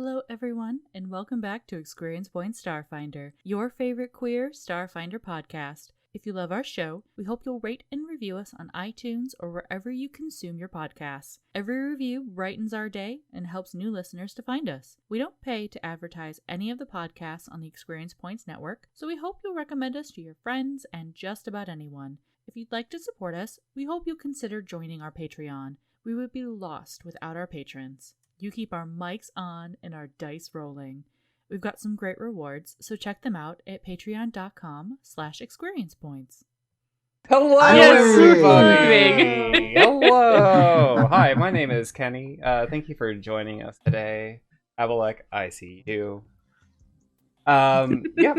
Hello everyone, and welcome back to ExQueerience Points Starfinder, your favorite queer Starfinder podcast. If you love our show, we hope you'll rate and review us on iTunes or wherever you consume your podcasts. Every review brightens our day and helps new listeners to find us. We don't pay to advertise any of the podcasts on the ExQueerience Points network, so we hope you'll recommend us to your friends and just about anyone. If you'd like to support us, we hope you'll consider joining our Patreon. We would be lost without our patrons. You keep our mics on and our dice rolling. We've got some great rewards, so check them out at patreon.com/ExQueeriencePoints. Hello, everybody! Hello! Hi, my name is Kenny. Thank you for joining us today. Abalek, I see you. Yeah.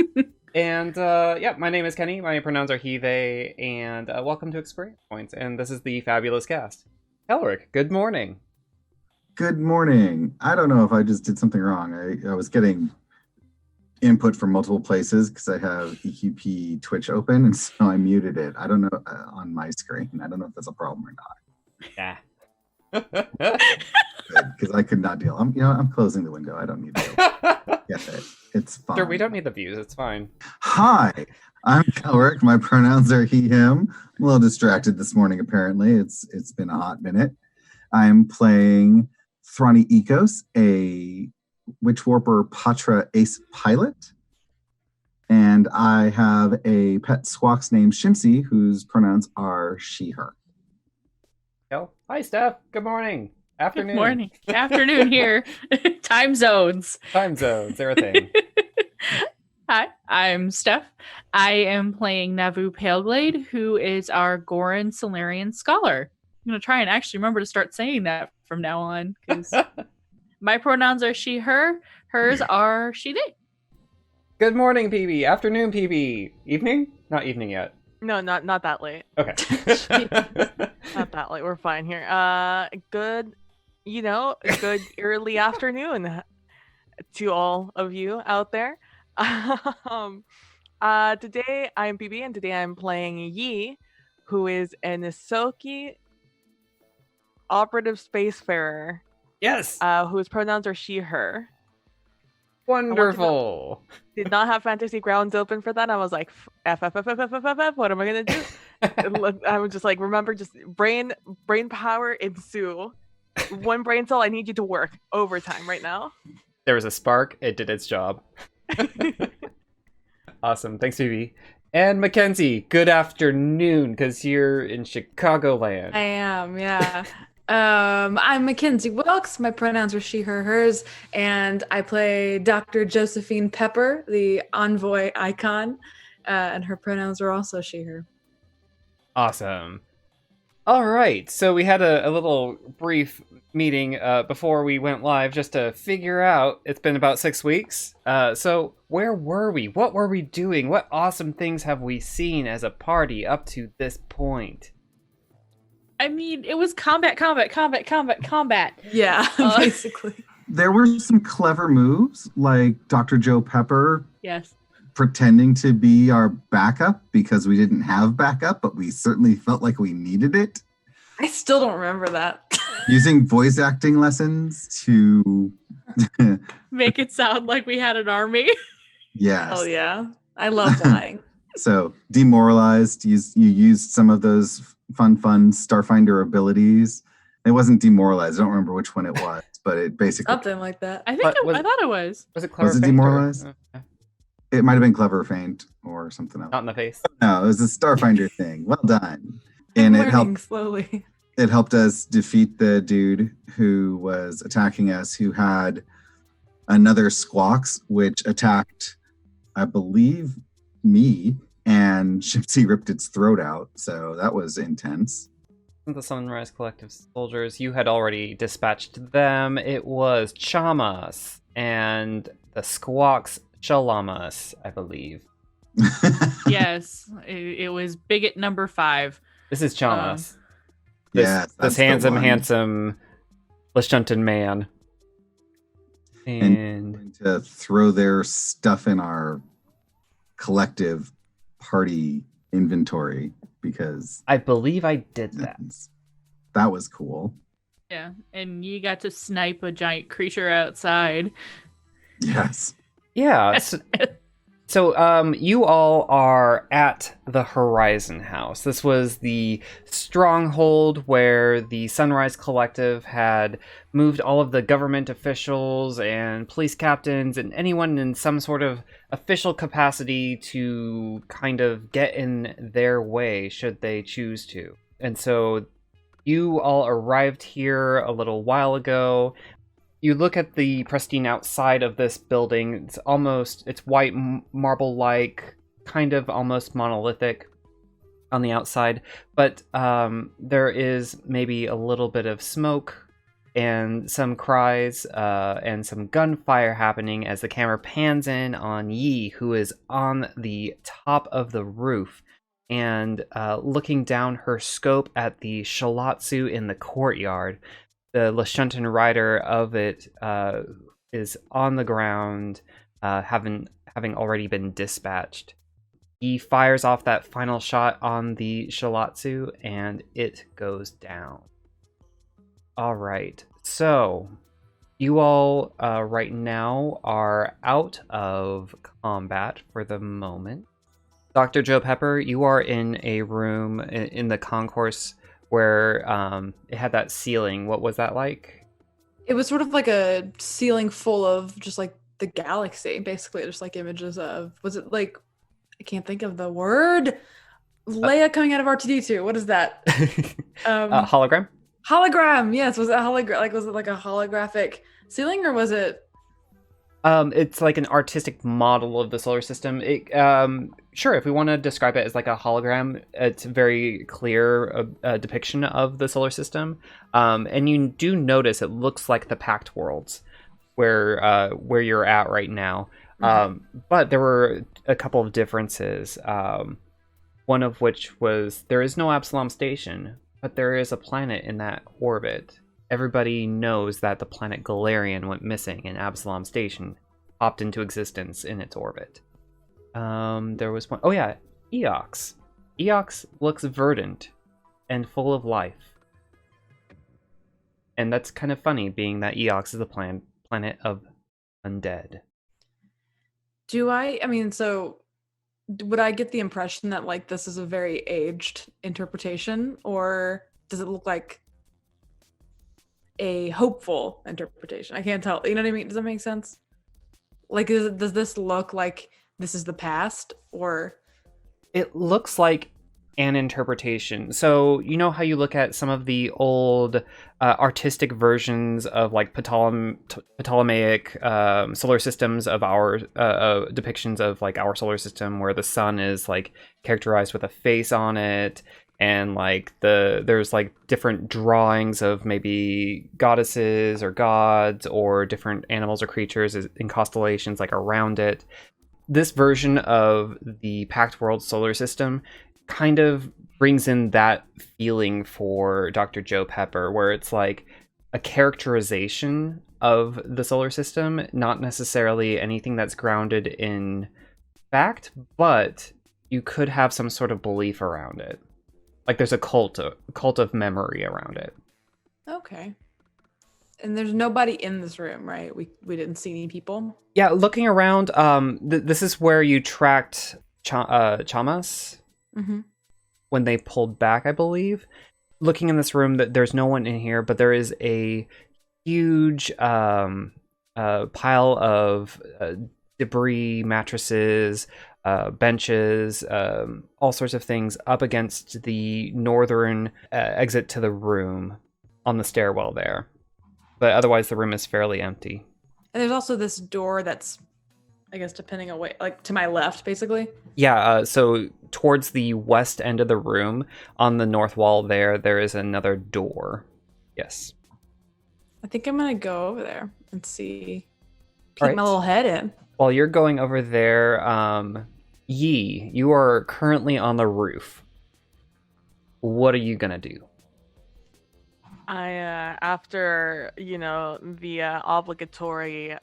And, my name is Kenny. My pronouns are he, they, and welcome to ExQueerience Points. And this is the fabulous cast. Elric, good morning. Good morning. I don't know if I just did something wrong. I was getting input from multiple places because I have EQP Twitch open, and so I muted it. I don't know on my screen. I don't know if that's a problem or not. Yeah. Because I could not deal. I'm closing the window. I don't need to get it. It's fine. Sure, we don't need the views. It's fine. Hi, I'm Elric. My pronouns are he, him. I'm a little distracted this morning. Apparently, it's been a hot minute. I'm playing Thrani, a Witch Warper Patra Ace pilot. And I have a pet squawks named Shimsy, whose pronouns are she, her. Oh, hi, Steph. Good morning. Afternoon. Good morning. Afternoon here. Time zones. Time zones, they're a thing. Hi, I'm Steph. I am playing Navu Paleglade, who is our Goran Solarian scholar. I'm going to try and actually remember to start saying that from now on, because my pronouns are she, her. Hers are she, they. Good morning, PB. Afternoon, PB. Evening? Not evening yet. No, not that late. Okay. Not that late. We're fine here. Good early afternoon to all of you out there. Today I'm PB, and today I'm playing Yi, who is an Ahsoki operative spacefarer. Yes. Whose pronouns are she, her. Wonderful. Did not have fantasy grounds open for that. I was like, F, what am I gonna do? I was just like, remember, just brain power ensue. One brain cell, I need you to work overtime right now. There was a spark. It did its job. Awesome. Thanks, PB. And Mackenzie, good afternoon, because you're in Chicagoland. I am, yeah. I'm Mackenzie Wilkes. My pronouns are she, her, hers, and I play Dr. Josephine Pepper, the envoy icon, and her pronouns are also she, her. Awesome. All right, so we had a little brief meeting before we went live just to figure out, it's been about 6 weeks, so where were we? What were we doing? What awesome things have we seen as a party up to this point? I mean, it was combat. Yeah, basically. There were some clever moves, like Dr. Joe Pepper Yes. pretending to be our backup because we didn't have backup, but we certainly felt like we needed it. I still don't remember that. Using voice acting lessons to Make it sound like we had an army. yes. Oh yeah, I love dying. So demoralized. You used some of those fun Starfinder abilities. It wasn't demoralized. I don't remember which one it was, but it basically Something like that. I think I thought it was. Was it clever? Was it feint or- demoralized? It might have been clever feint or something else. Not in the face. No, it was a Starfinder thing. Well done. I'm And it learning helped. slowly. It helped us defeat the dude who was attacking us, who had another squawks, which attacked, I believe, me, and Shipsy ripped its throat out. So that was intense. The Sunrise Collective soldiers, you had already dispatched them. It was Chamas and the Squawks Chalamas, I believe. Yes, it was bigot number 5. This is Chamas. Yes, This handsome Lashunton man. And going to throw their stuff in our collective party inventory because I believe I did that. that was cool. Yeah, and you got to snipe a giant creature outside. Yes. Yeah. So, you all are at the Horizon House. This was the stronghold where the Sunrise Collective had moved all of the government officials and police captains and anyone in some sort of official capacity to kind of get in their way should they choose to. And so you all arrived here a little while ago. You look at the pristine outside of this building. It's white marble-like, kind of almost monolithic on the outside, but there is maybe a little bit of smoke and some cries and some gunfire happening as the camera pans in on Yi, who is on the top of the roof and looking down her scope at the Shalatsu in the courtyard. The Lashuntan rider of it is on the ground, having already been dispatched. He fires off that final shot on the Shalatsu, and it goes down. All right, so you all right now are out of combat for the moment. Dr. Joe Pepper, you are in a room in the concourse where it had that ceiling. What was that like? It was sort of like a ceiling full of just like the galaxy, basically, just like images of, was it like, I can't think of the word, Leia coming out of R2-D2. What is that? Hologram? Hologram. Yes. Was it hologram? Like, was it like a holographic ceiling, or was it? It's like an artistic model of the solar system. Sure, if we want to describe it as like a hologram, it's a very clear depiction of the solar system. And you do notice it looks like the Pact Worlds, where you're at right now. Mm-hmm. But there were a couple of differences. One of which was there is no Absalom Station, but there is a planet in that orbit. Everybody knows that the planet Galarian went missing and Absalom Station popped into existence in its orbit. There was one. Oh yeah, Eox. Eox looks verdant and full of life. And that's kind of funny, being that Eox is the planet of undead. So would I get the impression that like this is a very aged interpretation, or does it look like a hopeful interpretation? I can't tell. You know what I mean? Does that make sense? Like, does this look like this is the past, or? It looks like an interpretation. So you know how you look at some of the old artistic versions of like Ptolemaic solar systems of our depictions of like our solar system, where the sun is like characterized with a face on it, and like there's like different drawings of maybe goddesses or gods or different animals or creatures in constellations like around it. This version of the Pact World solar system kind of brings in that feeling for Dr. Joe Pepper, where it's like a characterization of the solar system, not necessarily anything that's grounded in fact, but you could have some sort of belief around it. Like there's a cult of memory around it. Okay. And there's nobody in this room, right? We didn't see any people. Yeah, looking around, this is where you tracked Chamas when they pulled back, I believe. Looking in this room, that there's no one in here, but there is a huge pile of debris, mattresses, benches, all sorts of things up against the northern exit to the room on the stairwell there. But otherwise, the room is fairly empty. And there's also this door that's, I guess, depending away, like to my left, basically. Yeah, so towards the west end of the room, on the north wall there is another door. Yes. I think I'm going to go over there and see, peek Right. my little head in. While you're going over there, Yi, you are currently on the roof. What are you going to do? After, the obligatory,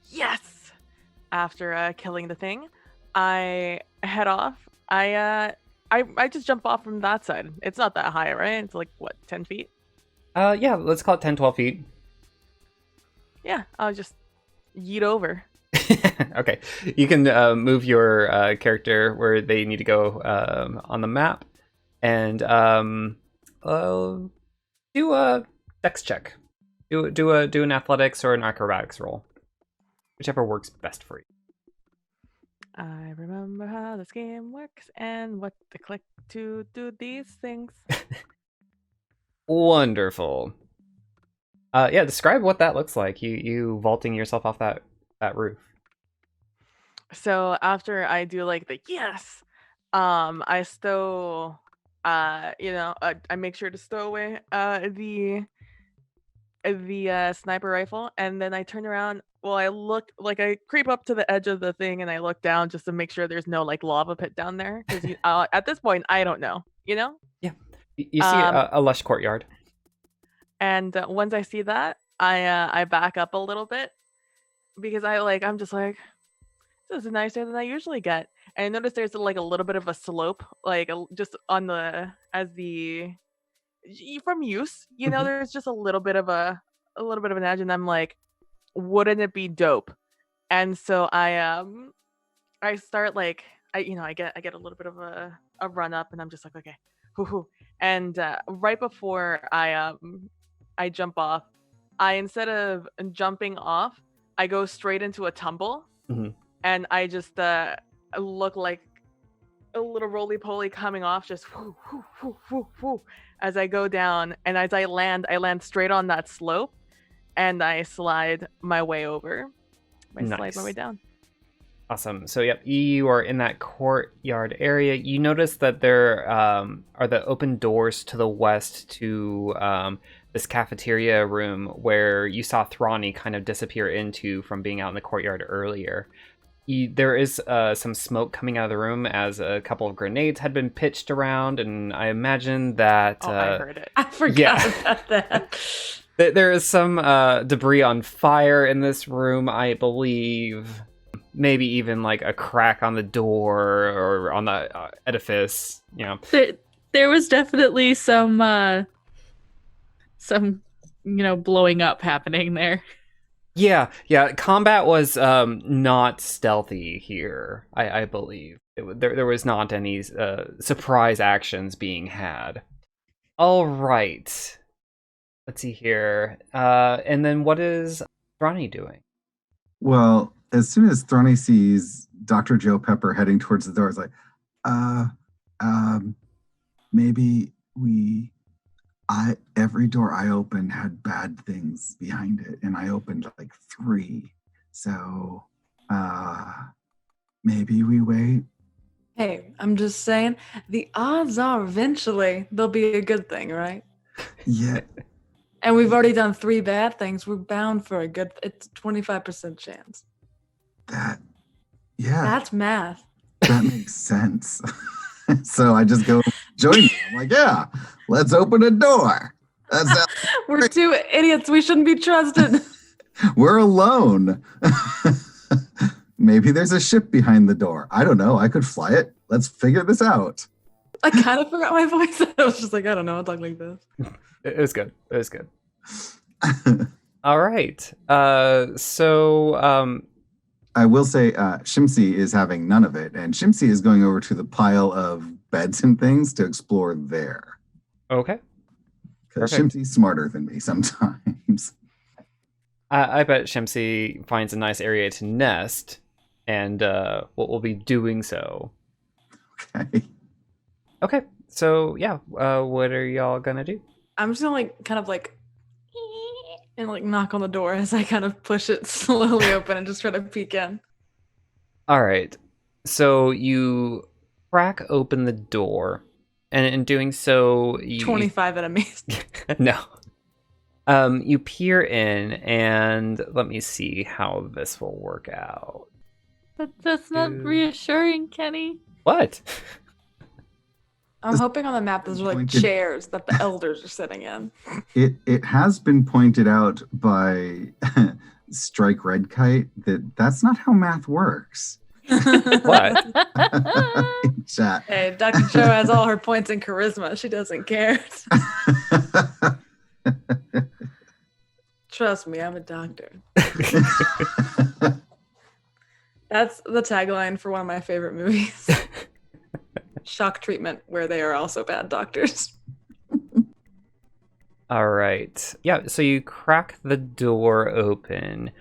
yes, after killing the thing, I head off. I just jump off from that side. It's not that high, right? It's like, what, 10 feet? Yeah, let's call it 10, 12 feet. Yeah, I'll just yeet over. Okay, you can move your character where they need to go on the map, and do a dex check. Do an athletics or an acrobatics roll, whichever works best for you. I remember how this game works and what to click to do these things. Wonderful. Yeah, describe what that looks like. You vaulting yourself off that roof. So after I do like the yes, I stow, I make sure to stow away the sniper rifle, and then I turn around. Well, I creep up to the edge of the thing, and I look down just to make sure there's no like lava pit down there. Because at this point, I don't know, Yeah, you see a lush courtyard. And once I see that, I back up a little bit because I'm just like, this is nicer than I usually get. And I notice there's like a little bit of a slope, just on from use, Mhm. there's just a little bit of an edge, and I'm like, wouldn't it be dope? And so I start I get a little bit of a run up, and I'm just like, okay, hoo. And right before I jump off, instead of jumping off, I go straight into a tumble. Mhm. And I just look like a little roly-poly coming off, just whoo, whoo, whoo, whoo, whoo, as I go down. And as I land straight on that slope, and I slide my way over. Slide my way down. Awesome. So, yep, you are in that courtyard area. You notice that there are the open doors to the west to this cafeteria room where you saw Thrani kind of disappear into from being out in the courtyard earlier. There is some smoke coming out of the room as a couple of grenades had been pitched around, and I imagine that... I heard it. I forgot about that. There is some debris on fire in this room, I believe. Maybe even like a crack on the door or on the edifice, There was definitely some blowing up happening there. Yeah. Combat was not stealthy here, I believe. There was not any surprise actions being had. All right. Let's see here. And then what is Thrani doing? Well, as soon as Thrani sees Dr. Joe Pepper heading towards the door, it's like, maybe every door I opened had bad things behind it, and I opened like 3. So, maybe we wait. Hey, I'm just saying, the odds are eventually there'll be a good thing, right? Yeah. And we've already done 3 bad things. We're bound for it's 25% chance. That's math. That makes sense. So I just go join you. I'm like, yeah, let's open a door. We're 2 idiots. We shouldn't be trusted. We're alone. Maybe there's a ship behind the door. I don't know. I could fly it. Let's figure this out. I kind of forgot my voice. I was just like, I don't know. I'll talk like this. It was good. All right. So I will say Shimsi is having none of it, and Shimsi is going over to the pile of beds and things to explore there. Okay. Because Shimsi's smarter than me sometimes. I bet Shimsi finds a nice area to nest, and we'll be doing so. Okay. So, yeah, what are y'all gonna do? I'm just gonna and knock on the door as I kind of push it slowly open and just try to peek in. All right. So you crack open the door, and in doing so, 25 enemies. No. You peer in, and let me see how this will work out. But that's not reassuring, Kenny. What? I'm hoping on the map there's chairs that the elders are sitting in. It has been pointed out by Strike Red Kite that's not how math works. What? In chat. Hey, Dr. Joe has all her points in charisma. She doesn't care. Trust me, I'm a doctor. That's the tagline for one of my favorite movies. Shock Treatment, where they are also bad doctors. All right. Yeah, so you crack the door open.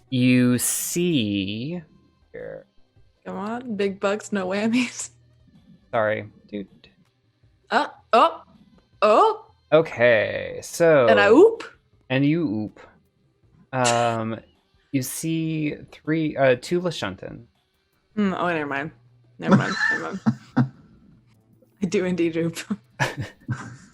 You see... Here. Come on, big bucks, no whammies. Sorry. Dude. Oh. Okay, so... And I oop. And you oop. You see two Lashuntan. Oh, never mind. I do indeed oop.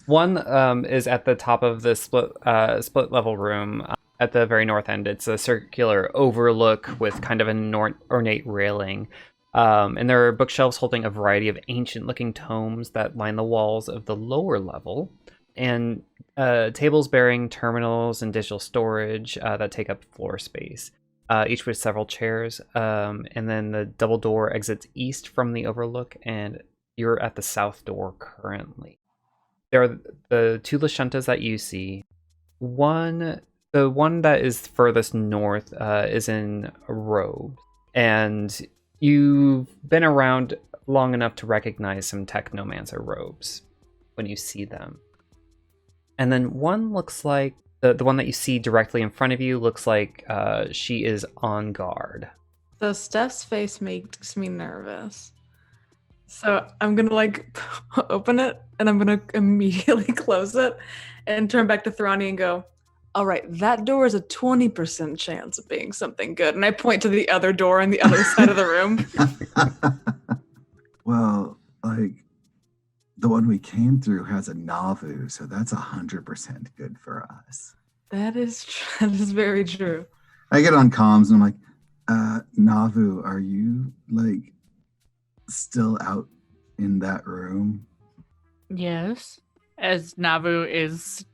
One is at the top of the split level room at the very north end. It's a circular overlook with kind of an ornate railing. And there are bookshelves holding a variety of ancient-looking tomes that line the walls of the lower level. And tables bearing terminals and digital storage that take up floor space, each with several chairs. And then the double door exits east from the overlook, and you're at the south door currently. There are the two Lashuntas that you see. The one that is furthest north is in a robe, and you've been around long enough to recognize some technomancer robes when you see them. And then one looks like, the one that you see directly in front of you looks like she is on guard. So Steph's face makes me nervous. So I'm going to open it and I'm going to immediately close it and turn back to Thrani and go, all right, that door is a 20% chance of being something good. And I point to the other door on the other side of the room. Well, the one we came through has a Navu, so that's 100% good for us. That is very true. I get on comms and I'm like, Navu, are you still out in that room? Yes. As Navu is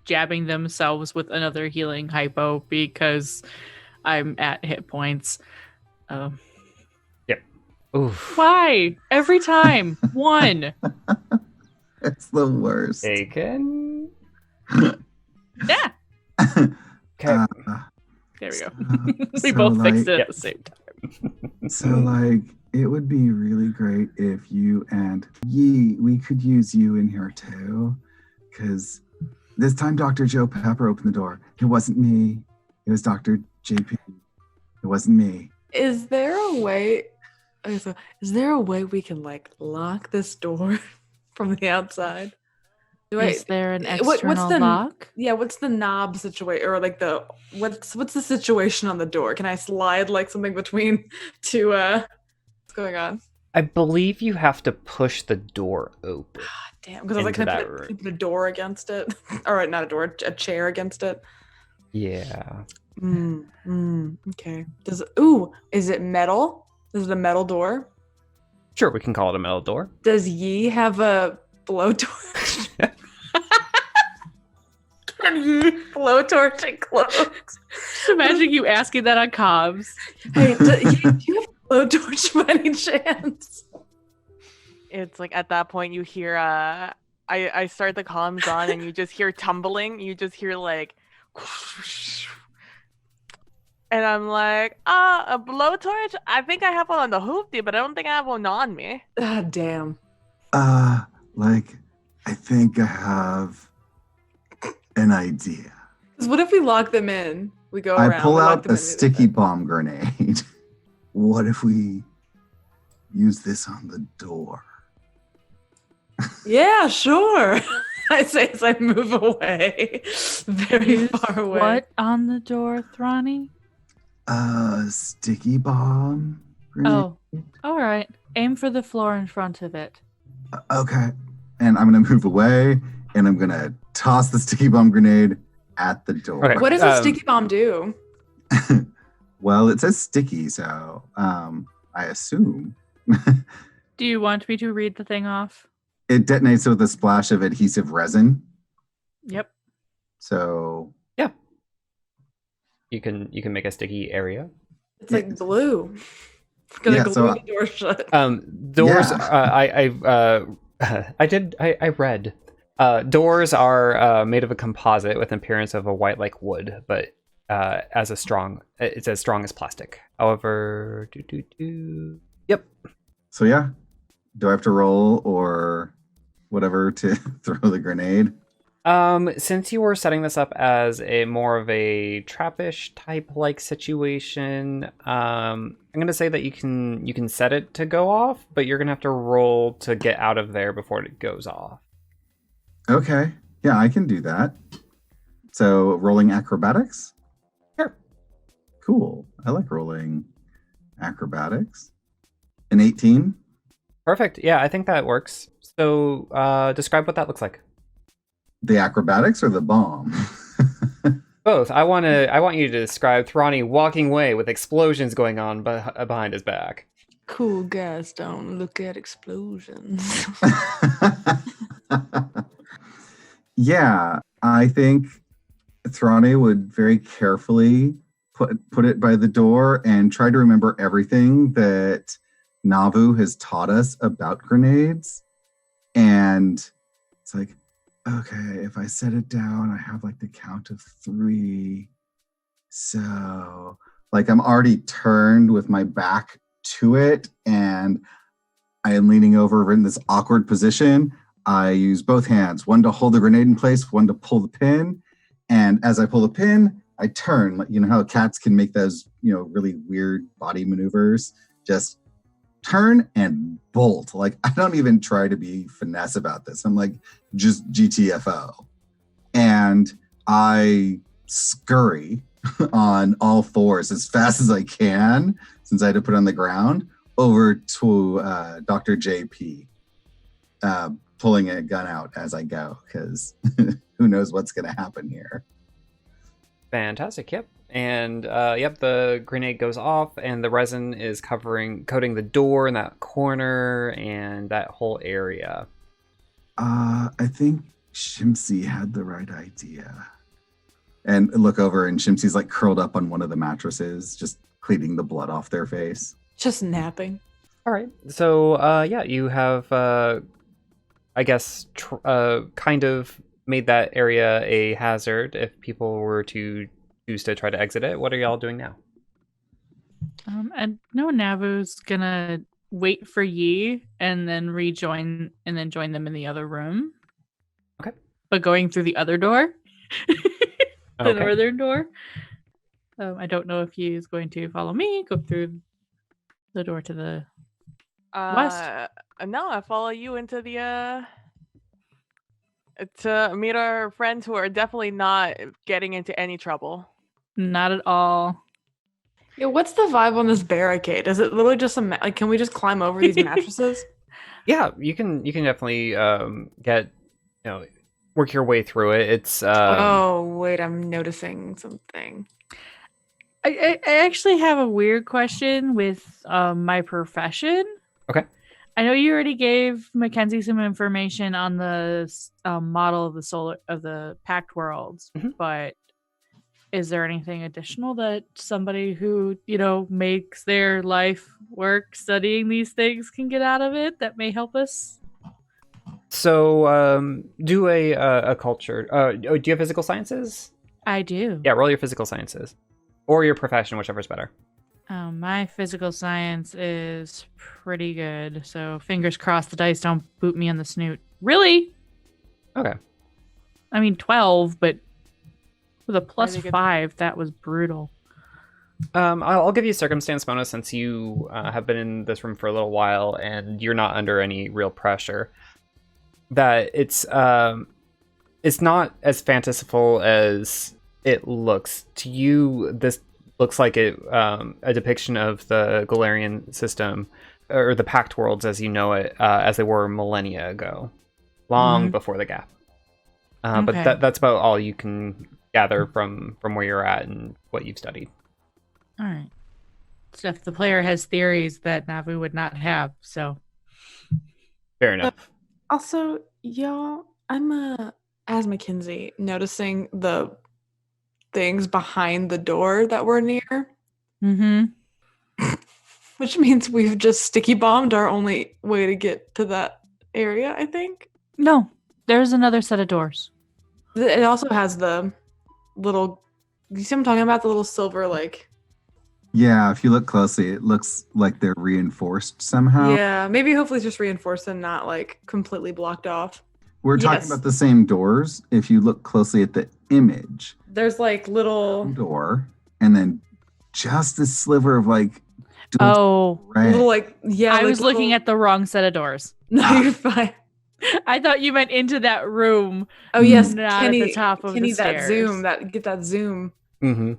jabbing themselves with another healing hypo because I'm at hit points. Oof. Why? Every time. One. It's the worst. Taken. Yeah. Okay. There we go. We so, both fixed it at the same time. So, it would be really great if you and we could use you in here too. Because this time Dr. Joe Pepper opened the door. It wasn't me. It was Dr. JP. It wasn't me. Is there a way we can lock this door from the outside? Is there an external what's the lock? Yeah, what's the knob situation, or what's the situation on the door? Can I slide something between two? What's going on? I believe you have to push the door open. Damn, because I was can I put a door against it? All right, not a door, a chair against it. Yeah. Okay. Is it metal? Is it a metal door? Sure, we can call it a metal door. Does Yi have a blowtorch? Can Yi blowtorch and close? Imagine you asking that on comms. Hey, do you have a blowtorch by any chance? It's at that point you hear I start the comms on and you just hear tumbling. You just hear and I'm like, a blowtorch? I think I have one on the hoopty, but I don't think I have one on me. Ah, damn. I think I have an idea. Because what if we lock them in? We go around. I pull out a sticky bomb grenade. What if we use this on the door? Yeah, sure. I say as I move away. Very far away. What on the door, Thrani? Sticky bomb grenade. Oh, all right. Aim for the floor in front of it. Okay. And I'm going to move away, and I'm going to toss the sticky bomb grenade at the door. Okay. What does a sticky bomb do? Well, it says sticky, so I assume. Do you want me to read the thing off? It detonates with a splash of adhesive resin. Yep. So yeah, you can make a sticky area. It's like glue. Gonna glue the door shut. Doors. Yeah. I read. Doors are made of a composite with an appearance of a white like wood, but it's as strong as plastic. However, Yep. So yeah, do I have to roll or whatever to throw the grenade? Since you were setting this up as a more of a trappish type like situation, I'm gonna say that you can set it to go off, but you're gonna have to roll to get out of there before it goes off. Okay. Yeah, I can do that. So rolling acrobatics? Sure. Cool. I like rolling acrobatics. An 18? Perfect. Yeah, I think that works. So describe what that looks like. The acrobatics or the bomb? Both. I want you to describe Thrani walking away with explosions going on behind his back. Cool guys don't look at explosions. Yeah, I think Thrani would very carefully put it by the door and try to remember everything that Navu has taught us about grenades. And it's like, okay, if I set it down, I have like the count of 3. So like I'm already turned with my back to it and I am leaning over in this awkward position. I use both hands, one to hold the grenade in place, one to pull the pin. And as I pull the pin, I turn. You know how cats can make those, really weird body maneuvers? Just turn and bolt. Like, I don't even try to be finesse about this. I'm like, just GTFO. And I scurry on all fours as fast as I can, since I had to put it on the ground, over to Dr. JP. Pulling a gun out as I go, because who knows what's going to happen here. Fantastic. Yep. And the grenade goes off, and the resin is coating the door in that corner and that whole area. I think Shimsy had the right idea. And look over, and Shimsy's like curled up on one of the mattresses, just cleaning the blood off their face. Just napping. All right. So you have. I guess, kind of made that area a hazard if people were to choose to try to exit it. What are y'all doing now? I know Navu's gonna wait for Yi and then rejoin and then join them in the other room. Okay. But going through the other door, the northern door. I don't know if Yi is going to follow me, go through the door to the west. No, I follow you into the to meet our friends who are definitely not getting into any trouble. Not at all. Yeah, what's the vibe on this barricade? Is it literally just can we just climb over these mattresses? Yeah, you can definitely get work your way through it. It's oh wait, I'm noticing something. I actually have a weird question with my profession. Okay. I know you already gave Mackenzie some information on the model of the Pact Worlds, but is there anything additional that somebody who makes their life work studying these things can get out of it that may help us? So do a culture. Do you have physical sciences? I do. Yeah, roll your physical sciences or your profession, whichever's better. My physical science is pretty good, so fingers crossed the dice don't boot me in the snoot. Really? Okay. I mean 12, but with a +5, that was brutal. I'll give you circumstance bonus since you have been in this room for a little while and you're not under any real pressure. That it's not as fanciful as it looks to you. This looks like a depiction of the Galarian system, or the Pact Worlds as you know it, as they were millennia ago, long before the gap. Okay. But that's about all you can gather from where you're at and what you've studied. All right. Stuff the player has theories that Navu would not have, so. Fair enough. Also, y'all, I'm as Mackenzie noticing the things behind the door that we're near. Which means we've just sticky bombed our only way to get to that area, I think. No. There's another set of doors. It also has the little. You see what I'm talking about? The little silver, like. Yeah, if you look closely, it looks like they're reinforced somehow. Yeah, maybe hopefully it's just reinforced and not like completely blocked off. We're talking Yes. about the same doors. If you look closely at the image, There's like little. door, and then just a sliver of like. Oh, red. Little like I was looking at the wrong set of doors. No, you're fine. I thought you meant into that room. Oh yes, Not Kenny, at the top of Kenny, the stairs. that zoom, get that zoom. Mm-hmm.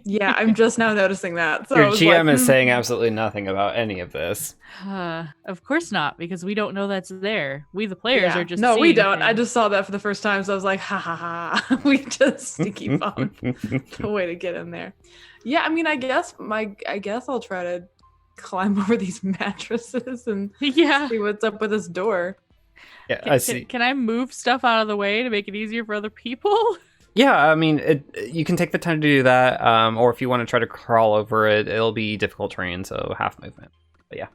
Yeah, I'm just now noticing that. So Your I was GM like, is saying absolutely nothing about any of this. Of course not, because we don't know that's there. We, the players, yeah. are just No, we seeing don't. I things. just saw that for the first time, so I was like, ha ha ha. We just sneaky found a way to get in there. Yeah, I mean, I guess I'll try to climb over these mattresses and Yeah. see what's up with this door. Yeah, I see. Can I move stuff out of the way to make it easier for other people? Yeah, I mean, you can take the time to do that, or if you want to try to crawl over it, it'll be difficult terrain, so half movement. But yeah.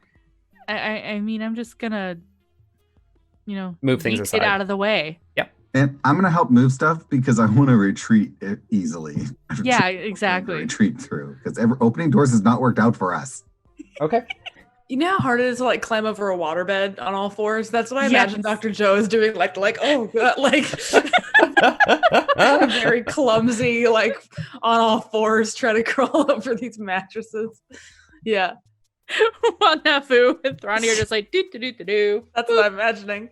I mean, I'm just gonna, Move things yeet aside. it out of the way. And I'm gonna help move stuff because I want to retreat it easily. Yeah, exactly. Retreat through because opening doors has not worked out for us. Okay. You know how hard it is to like climb over a waterbed on all fours? That's what I Yes. imagine Dr. Joe is doing. Like oh god, like very clumsy, like on all fours, trying to crawl over these mattresses. Yeah, While Navu and Thrani are just like do do do do do. that's what I'm imagining.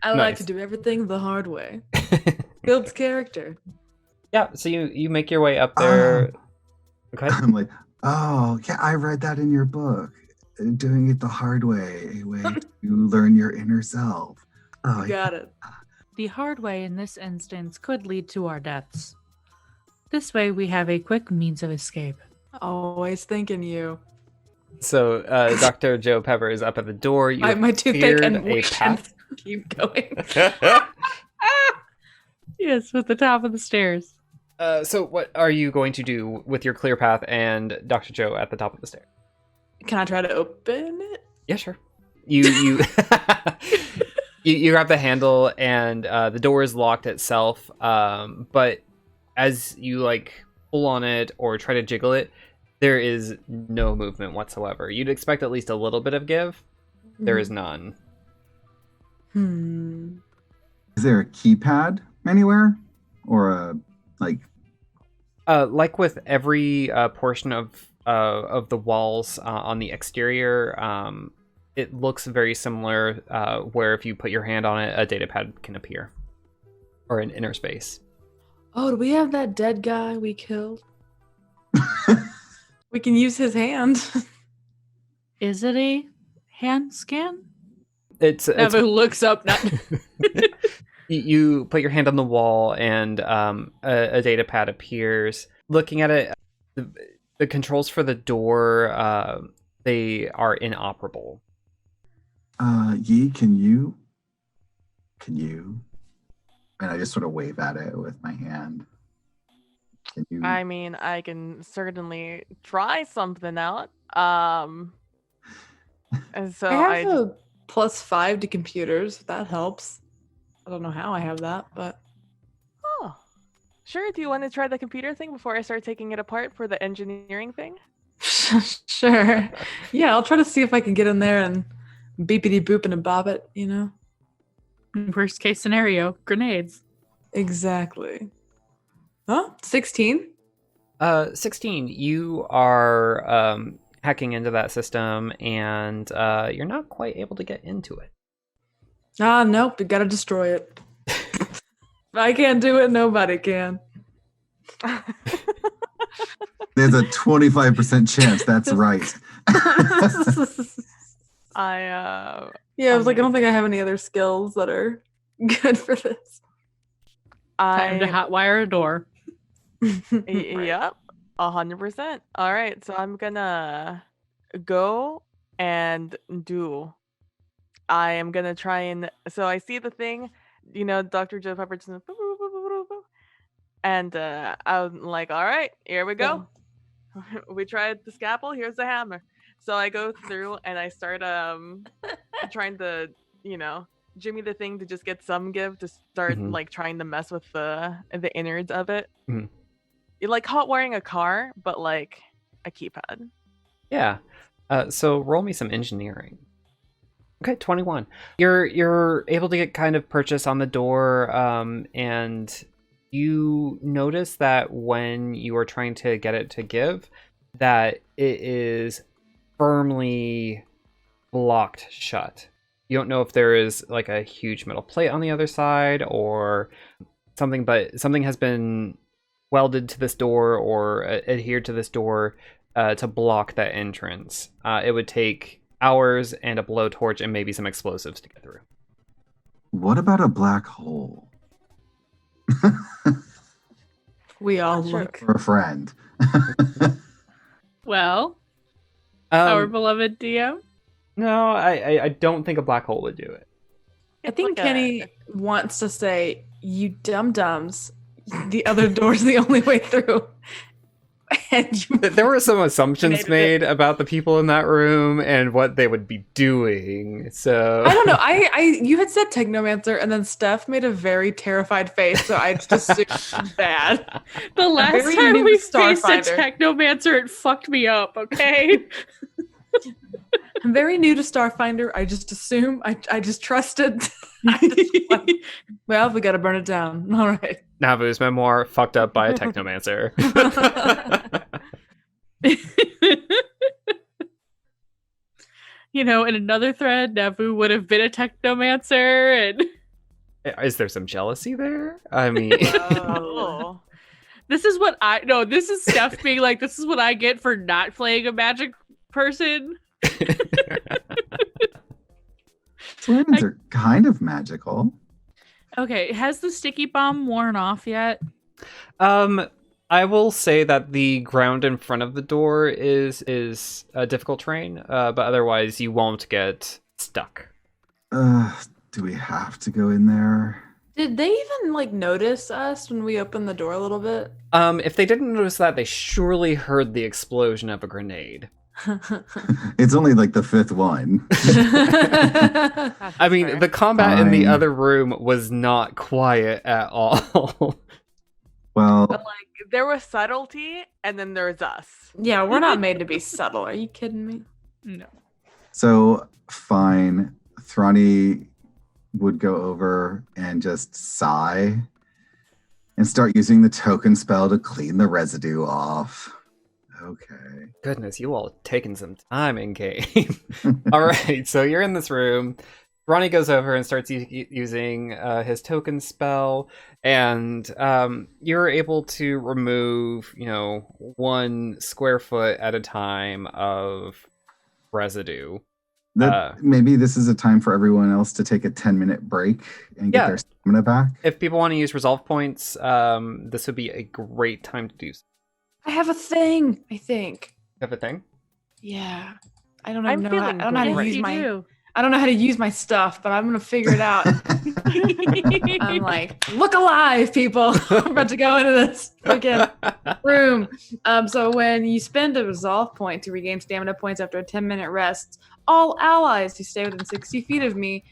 I like Nice. to do everything the hard way. Builds character. Ah. Yeah, so you make your way up there. Okay. I'm like, oh yeah, I read that in your book. Doing it the hard way, a way to learn your inner self. Oh, You got it. The hard way in this instance could lead to our deaths. This way we have a quick means of escape. Always thinking you. So Dr. Joe Pepper is up at the door. You My toothache cleared and a path. keep going. Yes, with the top of the stairs. So what are you going to do with your clear path and Dr. Joe at the top of the stairs? Can I try to open it? Yeah, sure. You you grab the handle and the door is locked itself. But as you like pull on it or try to jiggle it, there is no movement whatsoever. You'd expect at least a little bit of give. There is none. Is there a keypad anywhere, or a Like with every portion of the walls on the exterior, it looks very similar. Where if you put your hand on it, a data pad can appear, or an inner space. Oh, do we have that dead guy we killed? We can use his hand. Is it a hand scan? It's Navu looks up. Not you put your hand on the wall, and a data pad appears. Looking at it, the controls for the door they are inoperable. Yi, can you? And I just sort of wave at it with my hand. Can you? I mean, I can certainly try something out. And so I have a +5 to computers. That helps. I don't know how I have that, but Oh, sure. Do you want to try the computer thing before I start taking it apart for the engineering thing? sure. Yeah, I'll try to see if I can get in there and beepity boop and a bob it, worst case scenario, grenades. Exactly. Huh? 16? 16. You are hacking into that system, and you're not quite able to get into it. Ah, nope. You gotta destroy it. If I can't do it, nobody can. There's a 25% chance. That's right. Yeah, I was like, I don't think I have any other skills that are good for this. Time to hotwire a door. Yep, 100%. All right, so I'm gonna go and do. I am gonna try and so I see the thing, Dr. Joe Pepper just and I'm like, all right, here we go. We tried the scalpel. Here's the hammer. So I go through and I start trying to Jimmy the thing to just get some give to start Mhm. like trying to mess with the innards of it. Mhm. You like hot wiring a car, but like a keypad. Yeah. So roll me some engineering. Okay, 21. You're able to get kind of purchase on the door, and you notice that when you are trying to get it to give, that it is firmly blocked shut. You don't know if there is like a huge metal plate on the other side or something, but something has been welded to this door or adhered to this door to block that entrance. It would take hours and a blowtorch and maybe some explosives to get through. What about a black hole? We all Sure. look. For a friend. Well, our Um, beloved DM. no, I don't think a black hole would do it. I think Like Kenny wants to say, "You dum-dums, the other door's the only way through." And you There were some assumptions Made made about the people in that room and what they would be doing. So I don't know. You had said technomancer, and then Steph made a very terrified face, so I just assumed bad. The last very time new we to faced a Starfinder. technomancer, it fucked me up, okay? I'm very new to Starfinder. I just assume. I just trusted. I just went, well, we got to burn it down. All right. Navu's memoir, fucked up by a technomancer. You know, in another thread, Navu would have been a technomancer, and Is there some jealousy there? I mean, Oh. this is what this is Steph being like, this is what I get for not playing a magic person. Twins are kind of magical. Okay, has the sticky bomb worn off yet? I will say that the ground in front of the door is a difficult terrain, but otherwise you won't get stuck. Do we have to go in there? Did they even like notice us when we opened the door a little bit? If they didn't notice that, they surely heard the explosion of a grenade. It's only like the fifth one. I mean, fair. the combat in the Fine. other room was not quiet at all. Well, But like there was subtlety, and then there's us. Yeah, we're not made to be subtle. Are you kidding me? No. so fine. Thrani would go over and just sigh and start using the token spell to clean the residue off. Okay. Goodness, you all have taken some time in game. All right, so you're in this room. Ronnie goes over and starts using his token spell, and you're able to remove, 1 square foot at a time of residue. Maybe this is a time for everyone else to take a 10-minute break and get Yeah. their stamina back. If people want to use resolve points, this would be a great time to do so. I have a thing. I think. Have a thing? Yeah. I don't I'm know. feeling I don't know how to great. use You my. do. I don't know how to use my stuff, but I'm gonna figure it out. I'm like, look alive, people. I'm about to go into this freaking room. So when you spend a resolve point to regain stamina points after a 10-minute rest, all allies who stay within 60 feet of me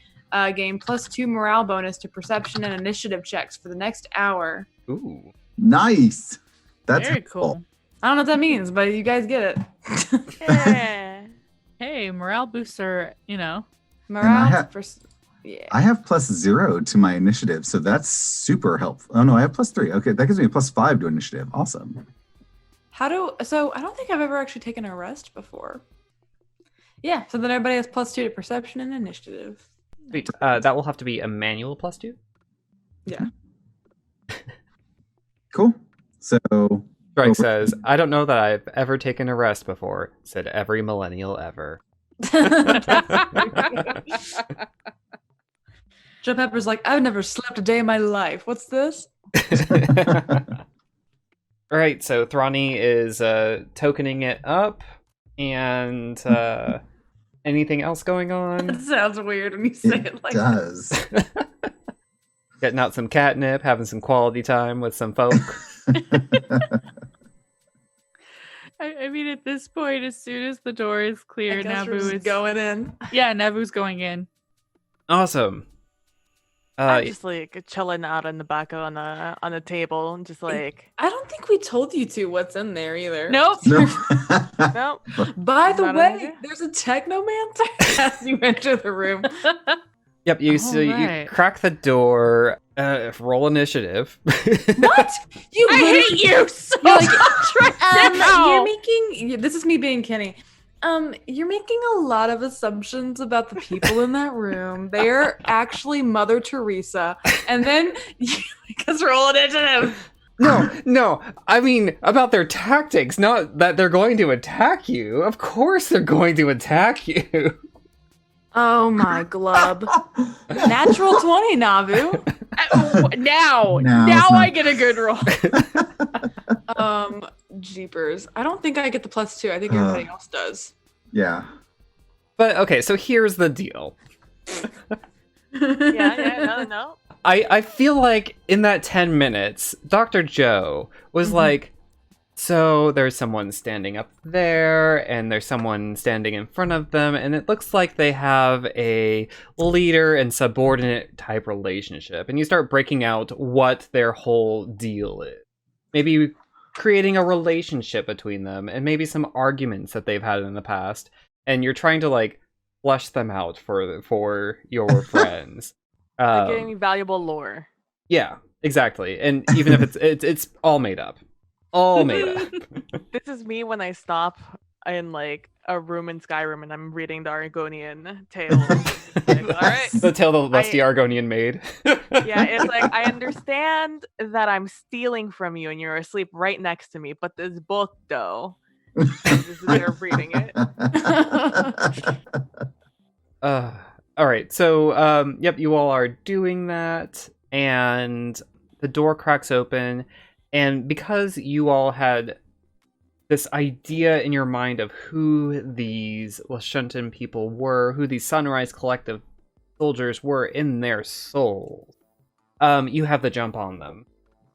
gain +2 morale bonus to perception and initiative checks for the next hour. Ooh. Nice. That's Very helpful. cool. I don't know what that means, but you guys get it. Yeah. Hey, morale booster, Morale. have- Yeah. I have +0 to my initiative, so that's super helpful. Oh no, I have +3. Okay, that gives me a +5 to initiative. Awesome. So I don't think I've ever actually taken a rest before. Yeah, so then everybody has +2 to perception and initiative. Sweet. That will have to be a manual +2. Cool. So Greg Oh. says, I don't know that I've ever taken a rest before, said every millennial ever. Joe Pepper's like, I've never slept a day in my life. What's this? All right, so Thrani is tokening it up, and anything else going That on? sounds weird when you say it like that. does. Getting out some catnip, having some quality time with some folk. I mean, at this point, as soon as the door is I clear, guess we're Navu just is going in. Yeah, Navu's going in. Awesome. I'm just like chilling out in the back on the table, and just like. I don't think we told you what's in there either. Nope. No. Nope. By the Not an way, idea. there's a technomancer as you enter the room. Yep, you crack the door. Roll initiative. What? I hate you so much right now. You're making. This is me being Kenny. You're making a lot of assumptions about the people in that room. They are actually Mother Teresa, and then because roll initiative. No. I mean, about their tactics, not that they're going to attack you. Of course they're going to attack you. Oh my glub. Natural 20, Navu. Now I get a good roll. Jeepers. I don't think I get the +2. I think everybody else does. Yeah. But okay, so here's the deal. No. I feel like in that 10 minutes, Dr. Joe was like, so there's someone standing up there, and there's someone standing in front of them, and it looks like they have a leader and subordinate type relationship. And you start breaking out what their whole deal is. Maybe creating a relationship between them, and maybe some arguments that they've had in the past. And you're trying to like flesh them out for your friends. They're giving me valuable lore. Yeah, exactly. And even if it's all made up. All made up. This is me when I stop in like a room in Skyrim and I'm reading the Argonian tale. Like, all right. The tale the lusty Argonian made. Yeah, it's like, I understand that I'm stealing from you and you're asleep right next to me, but this book though, this is they're reading it. All right. So, yep, you all are doing that, and the door cracks open. And because you all had this idea in your mind of who these Lashuntan people were, who these Sunrise Collective soldiers were in their souls, you have the jump on them.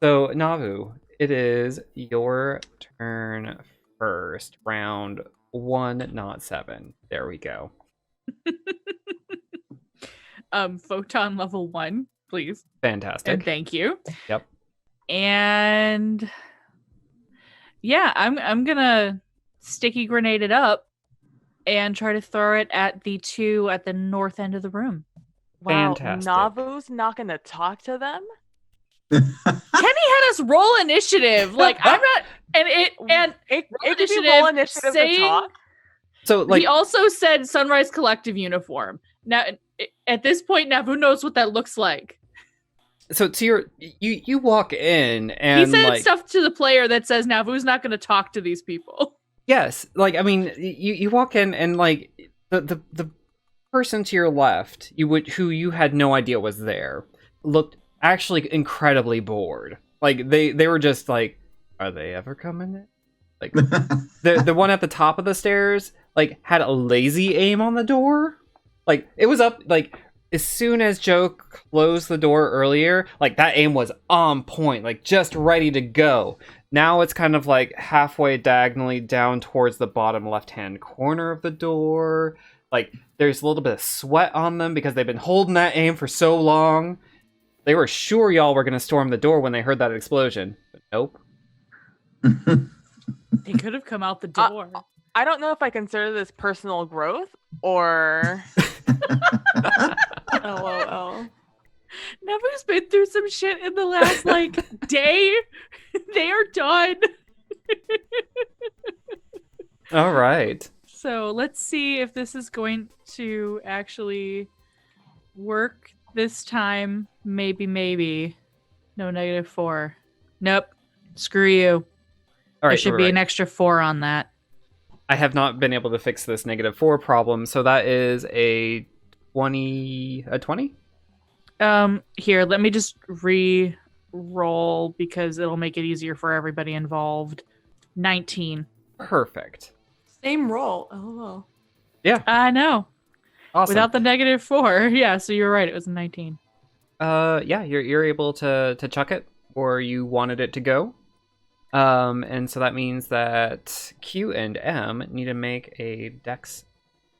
So, Navu, it is your turn first. Round 1, not 7. There we go. Photon level 1, please. Fantastic. And thank you. Yep. And yeah, I'm gonna sticky grenade it up and try to throw it at the two at the north end of the room. Wow, Fantastic. Navu's not gonna talk to them? Kenny had us roll initiative. Like I'm not, and it roll initiative to talk. So like he also said Sunrise Collective uniform. Now at this point, Navu knows what that looks like. So to your you walk in and he said like, stuff to the player that says Navu's not going to talk to these people. yes, like I mean you walk in and like the person to your left who you had no idea was there looked actually incredibly bored. Like they were just like, are they ever coming in? Like the one at the top of the stairs like had a lazy aim on the door. Like it was up like as soon as Joe closed the door earlier, like that aim was on point, like just ready to go. Now it's kind of like halfway diagonally down towards the bottom left-hand corner of the door. Like there's a little bit of sweat on them because they've been holding that aim for so long. They were sure y'all were going to storm the door when they heard that explosion. But nope. They could have come out the door. I don't know if I consider this personal growth or... LOL. Navu's been through some shit in the last day. They are done. All right. So let's see if this is going to actually work this time. Maybe. No, -4. Nope. Screw you. All There right. should be an extra 4 on that. I have not been able to fix this -4 problem, so that is a 20. A 20? Here, let me just re-roll because it'll make it easier for everybody involved. 19. Perfect. Same roll. LOL. Yeah. I know. Awesome. Without the -4. Yeah, so you're right. It was a 19. Yeah, you're able to chuck it, or you wanted it to go. And so that means that Q and M need to make a dex